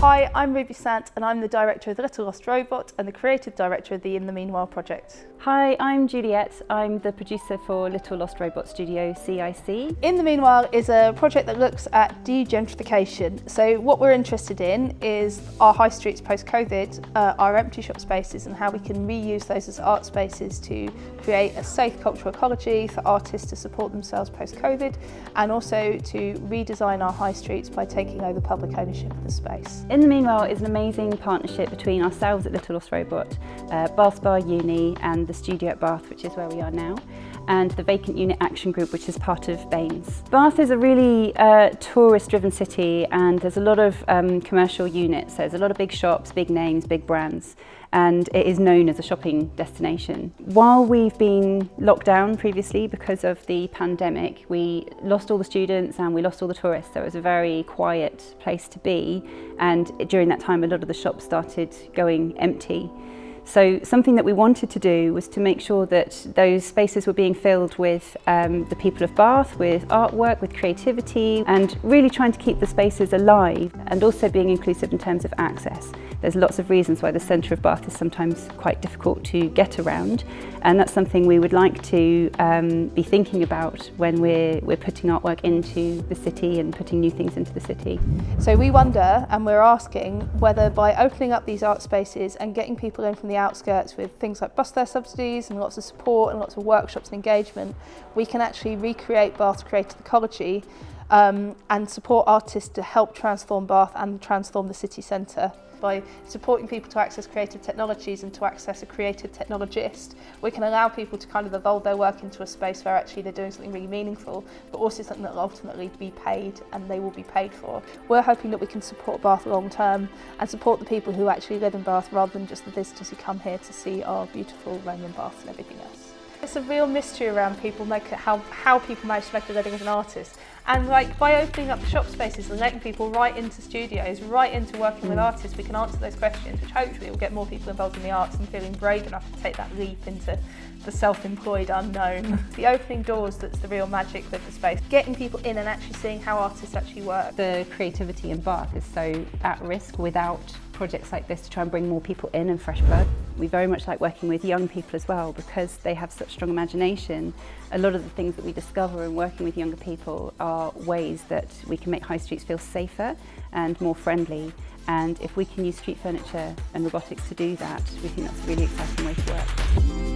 Hi, I'm Ruby Sant and I'm the director of The Little Lost Robot and the creative director of the In the Meanwhile project. Hi, I'm Juliet. I'm the producer for Little Lost Robot Studio CIC. In the Meanwhile is a project that looks at de-gentrification. So what we're interested in is our high streets post-COVID, our empty shop spaces, and how we can reuse those as art spaces to create a safe cultural ecology for artists to support themselves post-COVID, and also to redesign our high streets by taking over public ownership of the space. In the Meanwhile is an amazing partnership between ourselves at Little Lost Robot, Bath Bar Uni and the studio at Bath, which is where we are now, and the Vacant Unit Action Group, which is part of Baines. Bath is a really tourist-driven city, and there's a lot of commercial units. There's a lot of big shops, big names, big brands, and it is known as a shopping destination. While we've been locked down previously because of the pandemic, we lost all the students and we lost all the tourists, so it was a very quiet place to be, and during that time a lot of the shops started going empty. So something that we wanted to do was to make sure that those spaces were being filled with the people of Bath, with artwork, with creativity, and really trying to keep the spaces alive and also being inclusive in terms of access. There's lots of reasons why the centre of Bath is sometimes quite difficult to get around, and that's something we would like to be thinking about when we're putting artwork into the city and putting new things into the city. So we wonder, and we're asking, whether by opening up these art spaces and getting people in from the outskirts with things like bus fare subsidies and lots of support and lots of workshops and engagement, we can actually recreate Bath's creative ecology and support artists to help transform Bath and transform the city centre. By supporting people to access creative technologies and to access a creative technologist, we can allow people to kind of evolve their work into a space where actually they're doing something really meaningful, but also something that will ultimately be paid and they will be paid for. We're hoping that we can support Bath long term and support the people who actually live in Bath rather than just the visitors who come here to see our beautiful Roman baths and everything else. It's a real mystery around people how people manage to make a living as an artist. And like by opening up the shop spaces and letting people right into studios, right into working with artists, we can answer those questions, which hopefully will get more people involved in the arts and feeling brave enough to take that leap into the self-employed unknown. The opening doors that's the real magic with the space. Getting people in and actually seeing how artists actually work. The creativity in Bath is so at risk without projects like this to try and bring more people in and fresh blood. We very much like working with young people as well because they have such strong imagination. A lot of the things that we discover in working with younger people are ways that we can make high streets feel safer and more friendly, and if we can use street furniture and robotics to do that, we think that's a really exciting way to work.